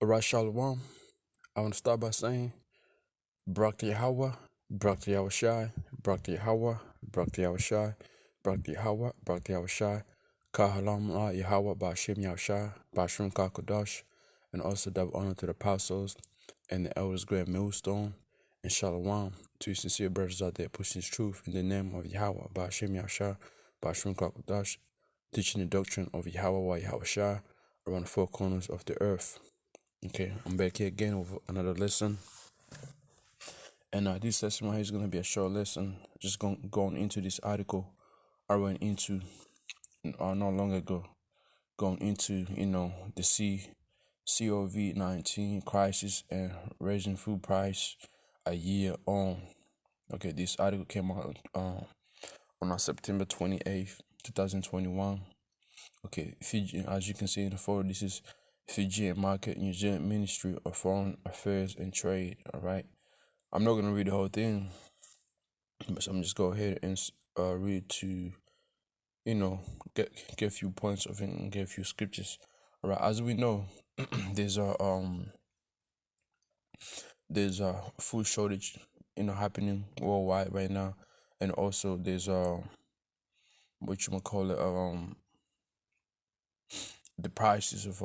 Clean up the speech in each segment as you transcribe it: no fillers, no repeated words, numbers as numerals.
Alright, Shalom. I want to start by saying, Barak to Yahweh, Barak to Yahweh Shai, Barak to Yahweh, Barak to Yahweh Shai, Barak to Yahweh, Barak to Yahweh Shai, Kahalam La Yahweh Ba'ashem Yahweh Shai, Ba'ashem Kakodash, and also double honor to the apostles and the elders, grand millstone, and Shalom to sincere brothers out there pushing truth in the name of Yahweh Ba'ashem Yahweh Shai, Ba'ashem Kakodash, teaching the doctrine of Yahweh Yahweh Shai around the four corners of the earth. Okay, I'm back here again with another lesson. And this lesson right here is going to be a short lesson. Just going into this article I went into not long ago. Going into, the COVID-19 crisis and raising food price a year on. Okay, this article came out on September 28th, 2021. Okay, Fiji, as you can see in the photo, this is Fijian Market, New Zealand Ministry of Foreign Affairs and Trade. All right, I'm not gonna read the whole thing, but I'm just go ahead and read to, get a few points of it and get a few scriptures. All right, as we know, there's a food shortage, happening worldwide right now, and also there's what you call it the prices of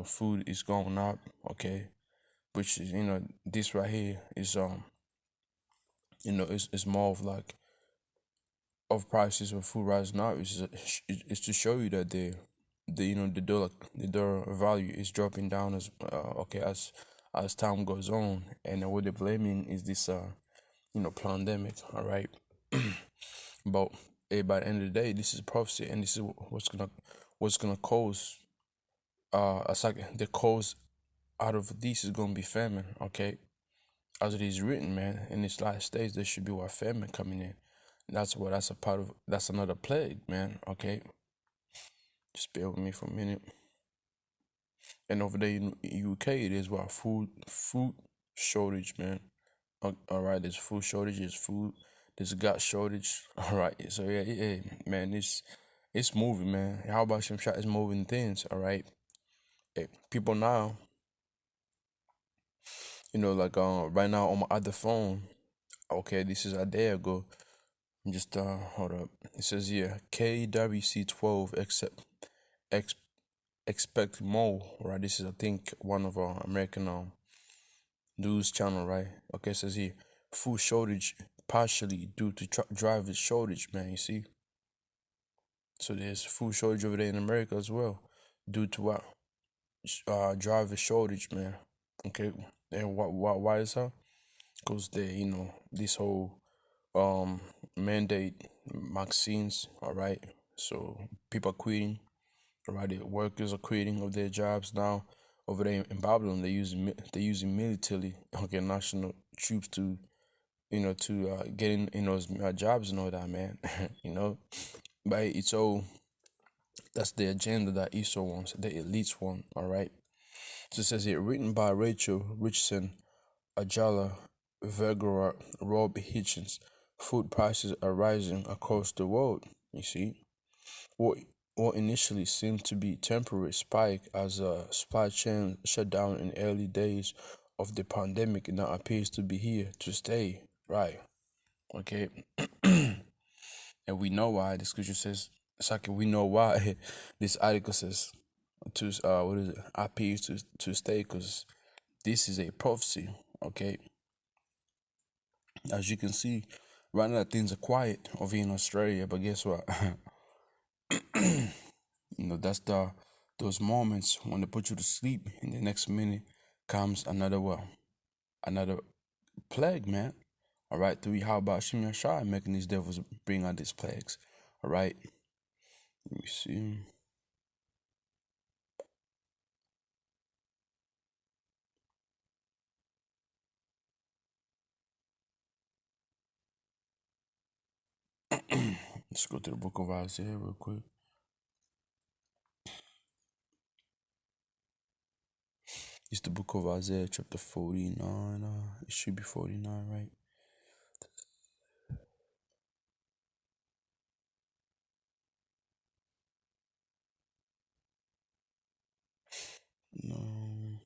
food is going up. Okay, which is this right here is it's more of like of prices of food rising up. It's to show you that the dollar value is dropping down as time goes on, and what they're blaming is this pandemic. All right, but by the end of the day, this is prophecy, and this is what's gonna cause it's like the cause out of this is gonna be famine. Okay, as it is written, man, in this last days there should be what famine coming in. That's a part of, that's another plague, man. Okay, just bear with me for a minute. And over there in UK, it is what food shortage, man. All right, there's food shortage, there's gas shortage. All right, so yeah, man, it's moving, man. How about some shot is moving things? All right, hey, people now, like right now on my other phone. Okay, this is a day ago. Just hold up. It says here KWC 12 ex, expect more. Right, this is I think one of our American news channel, right? Okay, it says here food shortage partially due to driver shortage, man. You see, so there's food shortage over there in America as well, due to what driver shortage, man. Okay, and why is that? Because they this whole mandate vaccines. All right, so people are quitting. All right, the workers are quitting of their jobs now. Over there in Babylon, they using military, okay, national troops to get in those jobs and all that, man. you know, but it's all that's the agenda that Esau wants, the elites want. All right. So it says here, written by Rachel Richardson, Ajala Vergara, Rob Hitchens. Food prices are rising across the world. You see, what what initially seemed to be temporary spike as a supply chain shut down in early days of the pandemic now appears to be here to stay. Right. Okay. And we know why the scripture says, second, we know why this article says to what is it, appears to stay, because this is a prophecy. Okay, as you can see, right now things are quiet over in Australia, but guess what? That's those moments when they put you to sleep, and the next minute comes another another plague, man. All right, three. How about Shimon Shai making these devils bring out these plagues? All right, let me see. Let's go to the book of Isaiah real quick. It's the book of Isaiah, chapter 49. It should be 49, right? No.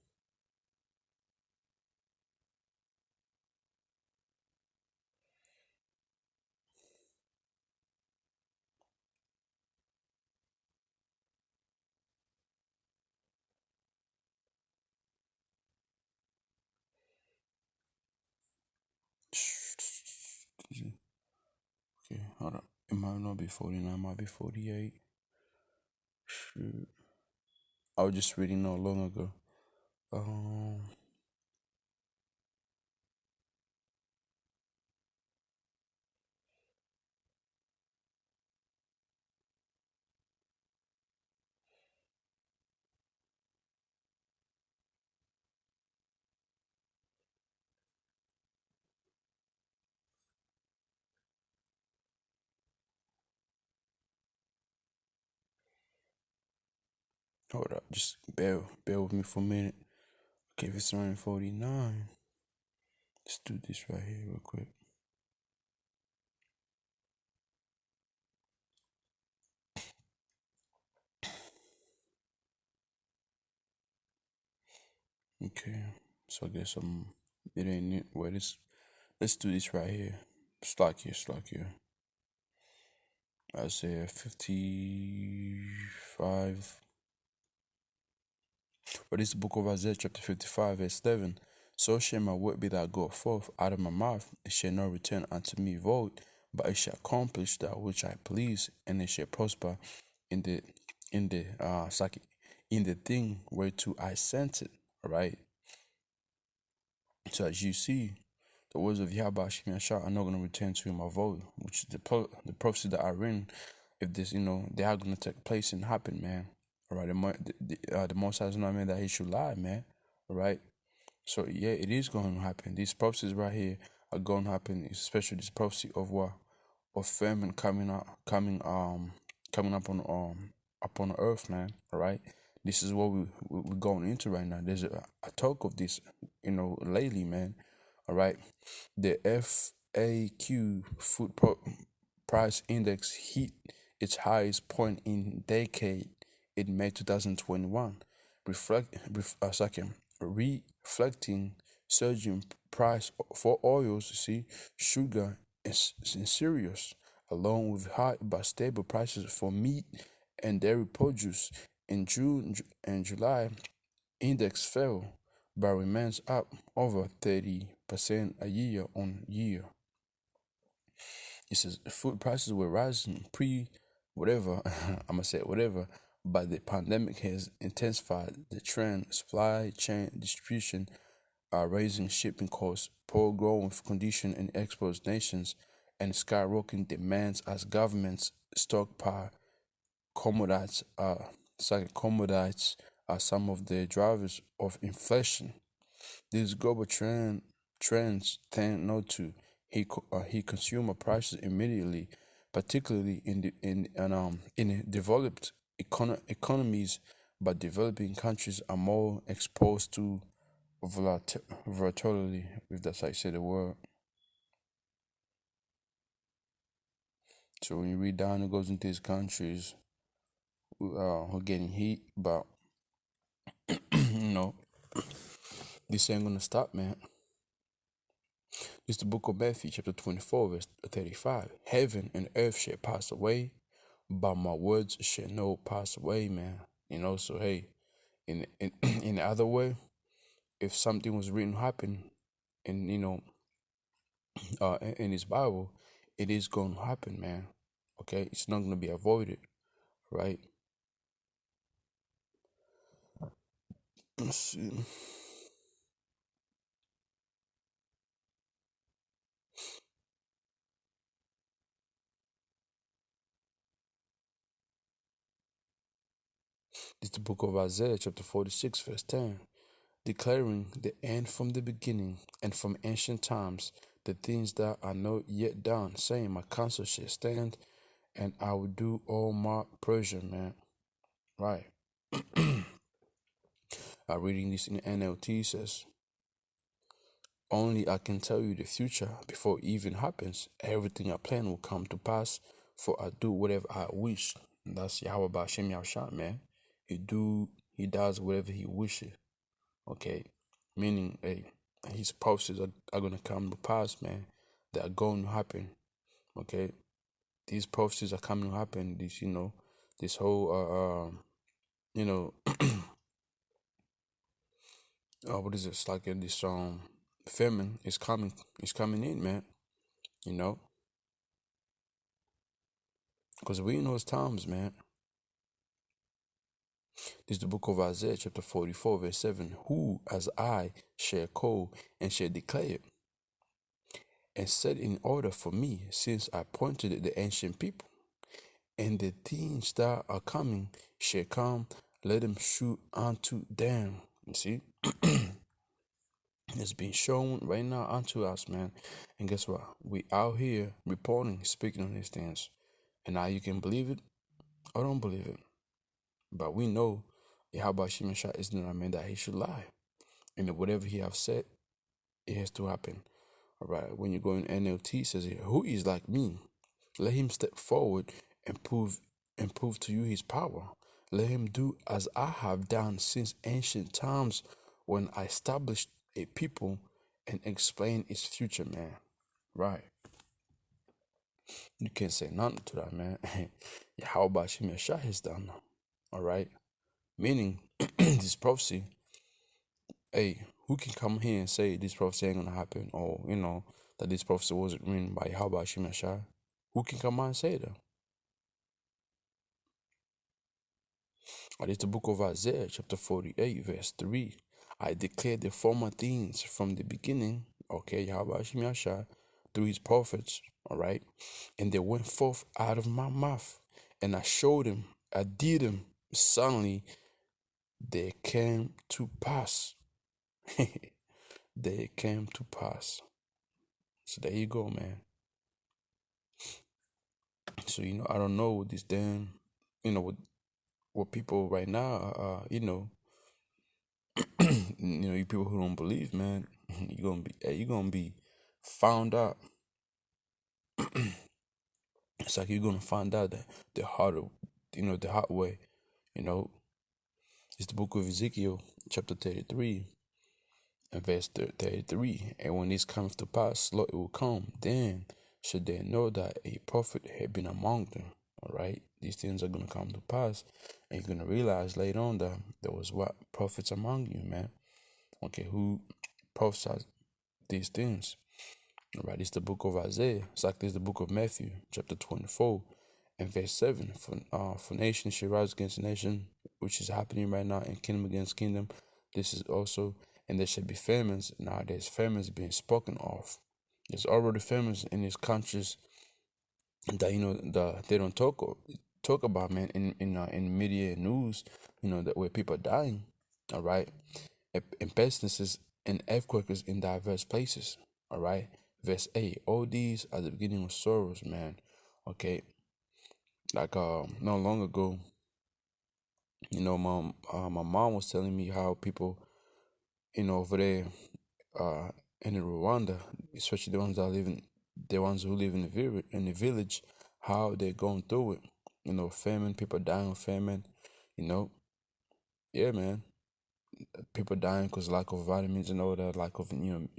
Hold up. It might not be 49, it might be 48. Shoot. I was just reading not long ago. Um, Hold up. Just bear with me for a minute. Okay, if it's around 49, let's do this right here real quick. Okay, so I guess it ain't it. Wait, let's do this right here. Slack here. I say 55. But it's the book of Isaiah, chapter 55, verse 11. So shall my word be that go forth out of my mouth. It shall not return unto me void, but it shall accomplish that which I please, and it shall prosper in the it's like in the thing whereto I sent it. All right. So as you see, the words of Yahweh Shemi Ashar are not going to return to him a void, which is the prophecy that I written. If this, they are going to take place and happen, man. All right. The Most High is not meant that he should lie, man. All right. So yeah, it is going to happen. These prophecies right here are going to happen, especially this prophecy of what of famine coming up on upon earth, man. All right, this is what we're going into right now. There's a talk of this, lately, man. All right, the FAQ price index hit its highest point in decade in May 2021, reflecting surging price for oils, sugar, and cereals, along with high but stable prices for meat and dairy produce. In June and July, index fell but remains up over 30% a year on year. It says food prices were rising pre whatever, I'm gonna say whatever, but the pandemic has intensified the trend. Supply chain distribution are raising shipping costs, poor growing condition in export nations, and skyrocketing demands as governments stockpile commodities. Commodities are some of the drivers of inflation. These global trends tend not to hit consumer prices immediately, particularly in developed economies, but developing countries are more exposed to volatility, if that's how you say the word. So when you read down, it goes into these countries who are getting hit, but you know this ain't gonna stop, man. It's the book of Matthew, chapter 24, verse 35. Heaven and earth shall pass away, but my words shall not pass away, man. So hey, in in the other way, if something was written happen, and in his Bible, it is going to happen, man. Okay, it's not going to be avoided, right? Let's see. It's the book of Isaiah, chapter 46, verse 10, declaring the end from the beginning and from ancient times, the things that are not yet done, saying, my counsel shall stand, and I will do all my pleasure, man. Right. Reading this in NLT says, only I can tell you the future before it even happens. Everything I plan will come to pass, for I do whatever I wish. And that's Yahweh Ba'Shem Yahshua, man. He does whatever he wishes. Okay, meaning, hey, his prophecies are gonna come to pass, man. They are going to happen. Okay, these prophecies are coming to happen. This whole you know, what is it? It's like this famine is coming in, man. You know, Because we in those times, man. This is the book of Isaiah, chapter 44, verse 7. Who, as I, shall call and shall declare it, and set in order for me, since I pointed the ancient people, and the things that are coming shall come, let them shoot unto them. You see? It's being shown right now unto us, man. And guess what? We out here reporting, speaking on these things. And now you can believe it or don't believe it. But we know Yahweh Shemeshah is not a man that he should lie. And that whatever he have said, it has to happen. All right. When you go in NLT, it says here, who is like me? Let him step forward and prove to you his power. Let him do as I have done since ancient times when I established a people and explained its future, man. Right. You can't say nothing to that, man. How about Shemeshah has done? All right. Meaning, this prophecy, hey, who can come here and say this prophecy ain't gonna happen, or that this prophecy wasn't written by Yahweh Shemeshah? Who can come out and say that? Or it's the book of Isaiah, chapter 48, verse 3. I declare the former things from the beginning, okay, Yahweh Shemeshah, through his prophets, all right, and they went forth out of my mouth, and I showed them, I did them, suddenly they came to pass. They came to pass. So there you go, man. So I don't know what this damn, what people right now, you people who don't believe, man, you're gonna be found out. It's like you're gonna find out that the hard way. You know, it's the book of Ezekiel, chapter 33, and verse 33. And when this comes to pass, Lord, it will come. Then should they know that a prophet had been among them. All right, these things are gonna come to pass, and you're gonna realize later on that there was what prophets among you, man. Okay, who prophesied these things. All right, it's the book of Isaiah. It's like this the book of Matthew, chapter 24, and verse 7. For nation shall rise against nation, which is happening right now, and kingdom against kingdom. This is also, and there shall be famines. Now there's famines being spoken of. There's already famines in these countries that they don't talk about, man, in media and news, that where people are dying. All right, and pestilences and earthquakes in diverse places. All right, verse 8. All these are the beginning of sorrows, man. Okay, like not long ago, my mom was telling me how people, over there, uh, in Rwanda, especially the ones who live in the village, how they're going through it. Famine, people dying of famine. You know, yeah, man. People dying because lack of vitamins and all that, lack of minerals,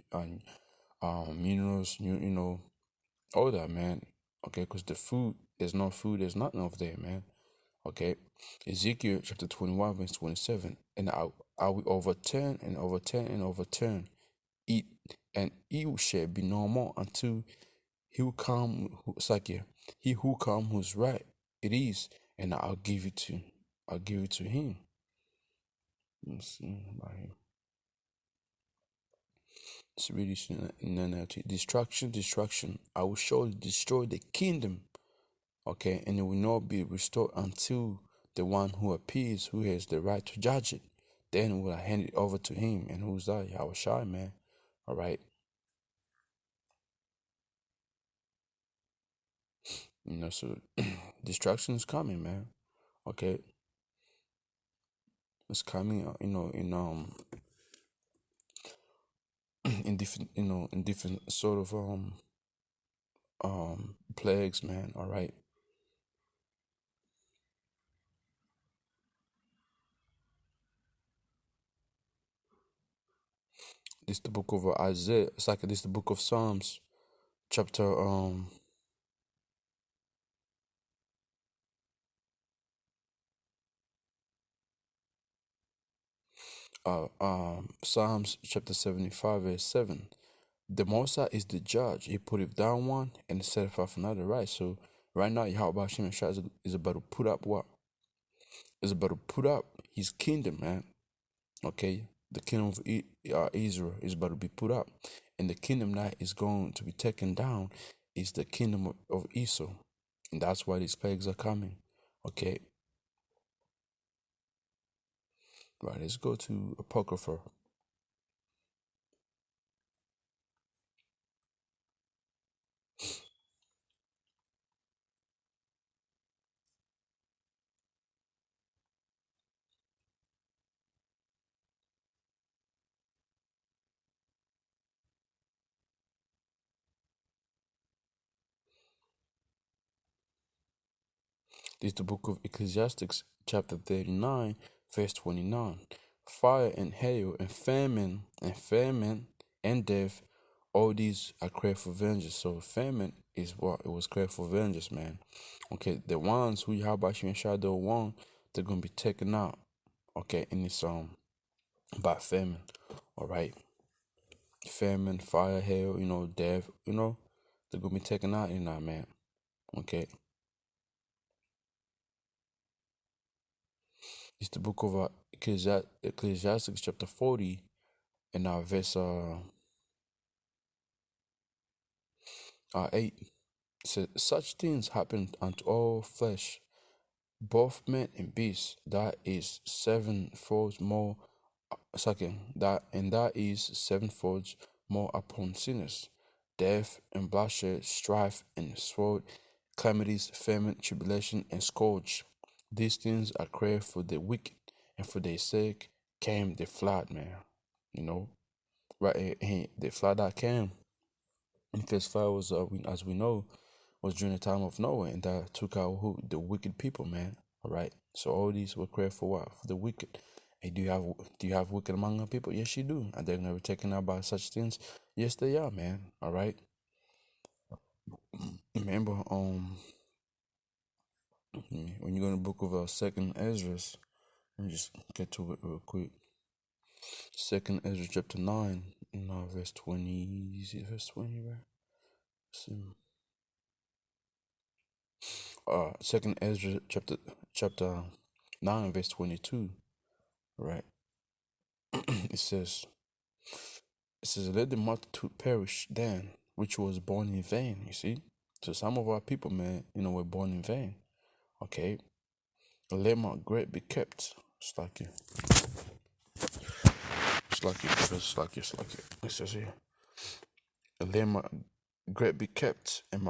all that, man. Okay, because there's no food, there's nothing over there, man. Okay, Ezekiel chapter 21, verse 27, and I will overturn and overturn and overturn it, and it shall be no more until he will come. It's like, yeah, he who come who's right it is, and I'll give it to him. Let's see, right. It's really destruction, destruction. I will surely destroy the kingdom, okay, and it will not be restored until the one who appears, who has the right to judge it. Then will I hand it over to him, and who's that? Yahweh Shai, man. All right, so destruction is coming, man. Okay, it's coming, in different, in different sort of plagues, man. All right, this the book of Isaiah. It's like this the book of Psalms, chapter Psalms chapter 75, verse 7. The Most High is the judge. He putteth down one and setteth off another, right? So Right now, Yahweh Hashem Shah is about to put up what? Is about to put up his kingdom, man. Okay? The kingdom of Israel is about to be put up. And the kingdom that is going to be taken down is the kingdom of Esau. And that's why these plagues are coming. Okay? Right, let's go to Apocrypha. This is the book of Ecclesiastes, chapter 39, verse 29. Fire and hail and famine and death, all these are cry for vengeance. So famine is what? It was cry for vengeance, man. Okay, the ones who Yahweh and Shadow want, they're gonna be taken out. Okay, in this by famine. Alright. Famine, fire, hail, death, they're gonna be taken out in that, man. Okay. It's the book of Ecclesiastes chapter 40 and verse 8. It says, such things happen unto all flesh, both men and beasts. That is sevenfold more. Second, that is sevenfold more upon sinners. Death and bloodshed, strife and sword, calamities, famine, tribulation, and scourge. These things are craved for the wicked, and for their sake came the flood, man. You know, right? The flood that came in verse 5 was, as we know, was during the time of Noah, and that took out the wicked people, man. All right. So all these were craved for what? For the wicked. Hey, do you have wicked among your people? Yes, you do. Are they gonna be taken out by such things? Yes, they are, man. All right. Remember, when you go to the book of Second Ezra, let me just get to it real quick. Second Ezra chapter 9, verse 20. Is it verse 20, right? Let's see. Second Ezra chapter 9, verse 22. Right. It says, let the multitude perish then, which was born in vain. You see? So some of our people, man, were born in vain. Okay. Let my great be kept. It's like it. It's like it. It's like it. It's like it. It says here. Let my great be kept in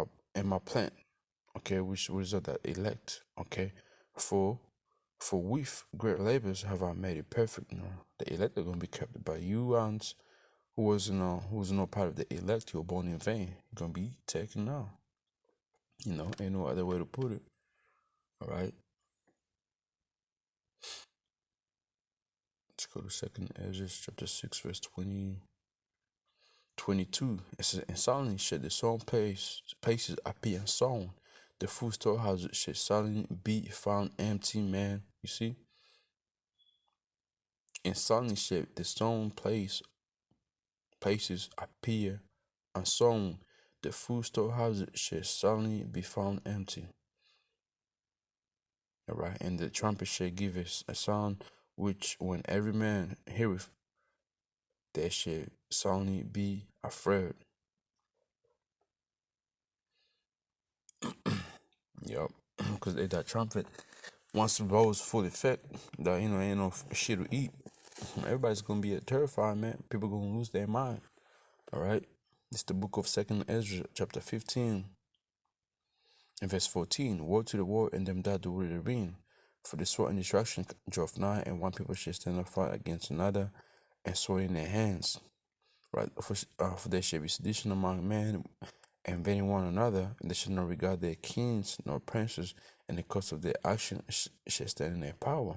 my plant. Okay, which was that elect. Okay. For with great labors have I made it perfect. The elect are gonna be kept by you and who was no part of the elect. You're born in vain. You're gonna be taken now. Ain't no other way to put it. All right. Let's go to Second Ezra chapter 6, verse 22. It says, and suddenly should the sown places appear sown. The food storehouses should suddenly be found empty, man. You see? And suddenly should the sown places appear unsown. The food storehouses should suddenly be found empty. All right. And the trumpet shall give a sound which when every man heareth, they should suddenly be afraid. Yup. Because that trumpet, once the blows full effect, that ain't no shit to eat. Everybody's gonna be terrified, man. People gonna lose their mind. All right. It's the book of Second Ezra, chapter 15, and verse 14. Woe to the war and them that do the reign. For the sword and destruction draweth nigh, and one people shall stand up fight against another, and sword in their hands. Right? For there shall be sedition among men, and invading one another, and they shall not regard their kings nor princes, and the cost of their action shall stand in their power.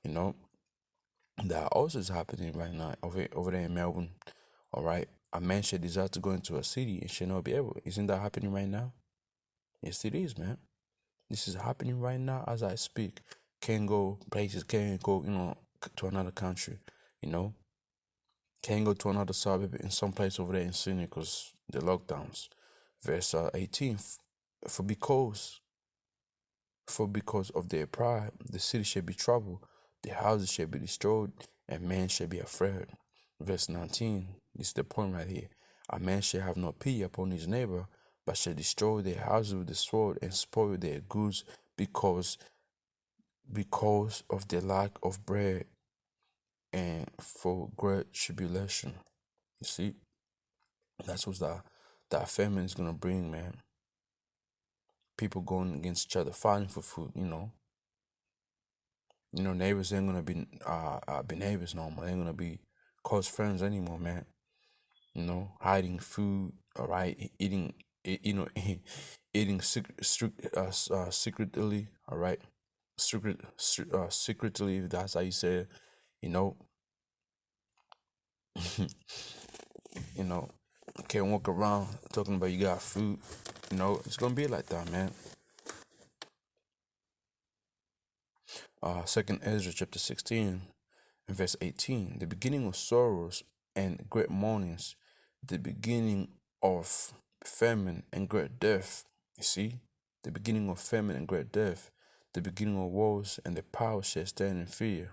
That also is happening right now over there in Melbourne. All right, a man shall desire to go into a city and shall not be able. Isn't that happening right now? Yes, it is, man. This is happening right now as I speak. Can't go places. Can't go, to another country. Can't go to another suburb in some place over there in Sydney because the lockdowns. Verse 18. For because because of their pride, the city shall be troubled, the houses shall be destroyed, and man shall be afraid. Verse 19, this is the point right here. A man shall have no pity upon his neighbor, but shall destroy their houses with the sword and spoil their goods because of the lack of bread and for great tribulation. You see, that's what that famine is gonna bring, man. People going against each other, fighting for food. Neighbors ain't gonna be neighbors no more. They ain't gonna be close friends anymore, man. Hiding food, all right, eating, eating secretly, all right, secretly. If that's how you say it, you know, you know, can't walk around talking about you got food. It's gonna be like that, man. Second Ezra chapter 16 and verse 18. The beginning of sorrows and great mournings, the beginning of famine and great death. You see, the beginning of famine and great death, the beginning of wars, and the power shall stand in fear.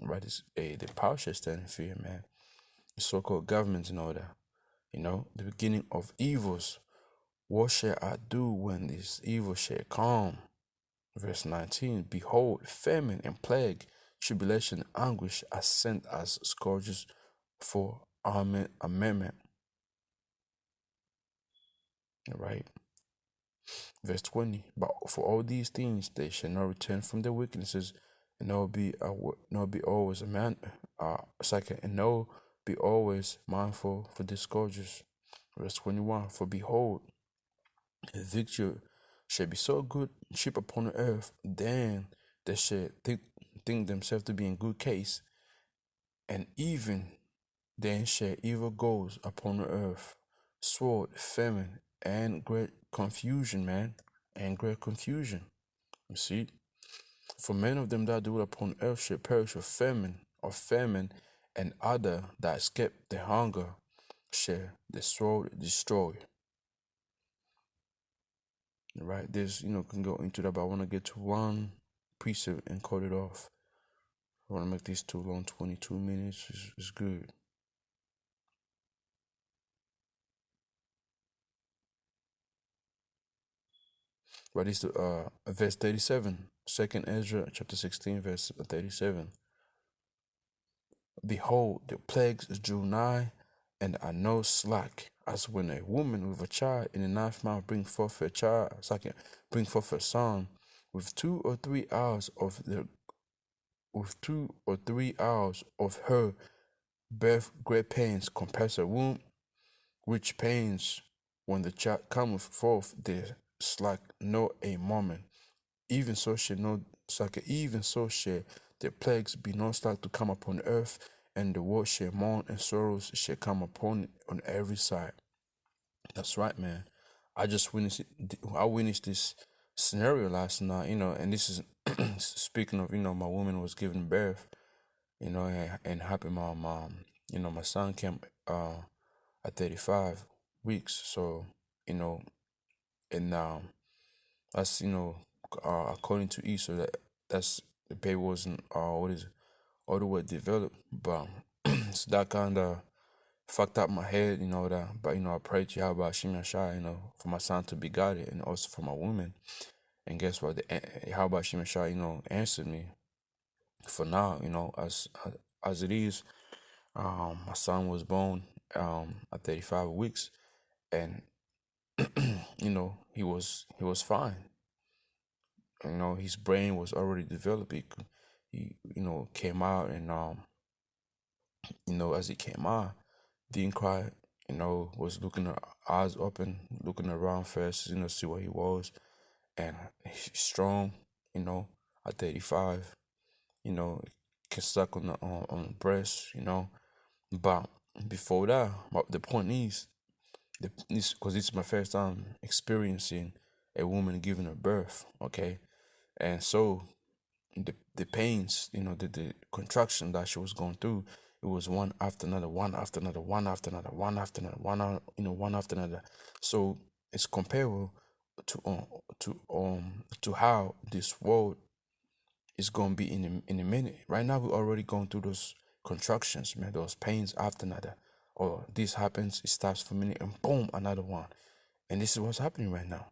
Right? The power shall stand in fear, man. The so-called governments and all that. The beginning of evils. What shall I do when this evil shall come? Verse 19, behold, famine and plague, tribulation and anguish are sent as scourges for amendment. Right? Verse 20, but for all these things they shall not return from their wickednesses, and nor be always a man second, and no be always mindful for the scourges. Verse 21, for behold, a victory shall be so good, cheap upon the earth, then they shall think themselves to be in good case, and even then shall evil goes upon the earth, sword, famine, and great confusion, man, and great confusion. You see, for many of them that do it upon earth shall perish of famine, and other that escape the hunger shall the sword destroy. Right? There's, can go into that, but I want to get to one precept and cut it off. I want to make this too long. 22 minutes is good. But it's verse 37. Second Ezra chapter 16, verse 37. Behold, the plagues drew nigh, and are no slack, as when a woman with a child in the ninth month bring forth a child, bring forth a son, with 2 or 3 hours of her birth great pains compass her womb, which pains when the child cometh forth they slack no a moment. Even so shall no even so shall the plagues be no slack to come upon earth, and the world shall mourn and sorrows shall come upon it on every side. That's right, man. I witnessed this scenario last night, and this is speaking of, my woman was giving birth, and happy my mom, my son came at 35 weeks. So, you know, and that's, according to Easter, that's the baby wasn't what is it, all the way developed, but so that kind of fucked up my head, that. But I prayed to Yahweh Shimon Shai, for my son to be guided, and also for my woman. And guess what? Yahweh Shimon Shai, answered me. For now, as it is, my son was born at 35 weeks, and he was fine. His brain was already developed. He came out, and as he came out, didn't cry. Was looking her eyes open, looking around first, see what he was, and he's strong. At 35, can suck on the breast. But before that, the point is, because this is my first time experiencing a woman giving her birth. Okay, and so the pains, the contraction that she was going through, it was one after another, one after another, one after another, one after another, one after another. So it's comparable to to how this world is gonna be in a minute. Right now, we're already going through those contractions, man, those pains after another. Or this happens, it stops for a minute, and boom, another one. And this is what's happening right now.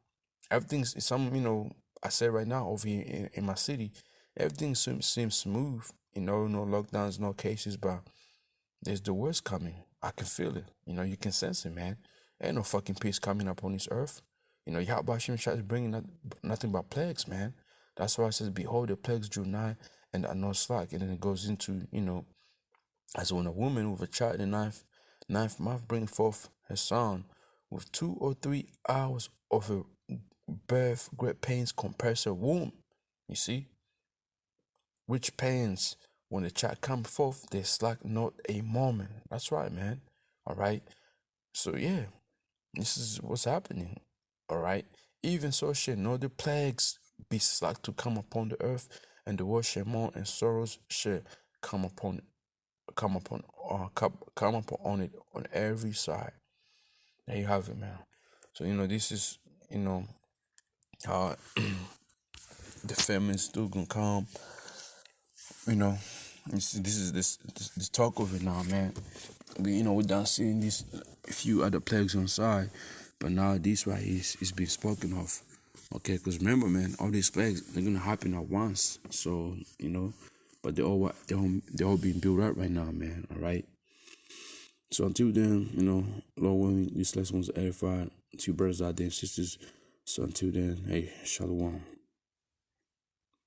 Everything's some, I say right now over here in my city, everything seems smooth. No lockdowns, no cases, but there's the worst coming. I can feel it. You can sense it, man. Ain't no fucking peace coming up on this earth. Yahweh Hashem tries bringing nothing but plagues, man. That's why it says, "Behold, the plagues drew nigh, and are not slack." And then it goes into, as when a woman with a child in the ninth month bring forth her son, with 2 or 3 hours of her birth, great pains compress her womb. You see, which pains when the child come forth, they slack not a moment. That's right, man. All right. So yeah, this is what's happening. All right. Even so shall no the plagues be slack to come upon the earth, and the world shall mourn, and sorrows shall come upon come upon it on every side. There you have it, man. So this is how the famine still gonna come. You know, this is this talk of it now, man. We're done seeing these a few other plagues on side, but now this right is being spoken of. Okay, because remember, man, all these plagues they're gonna happen at once. So but they're all being built up right now, man. All right. So until then, Lord willing, this lesson was edified to you brothers out there and sisters. So until then, hey, shalom.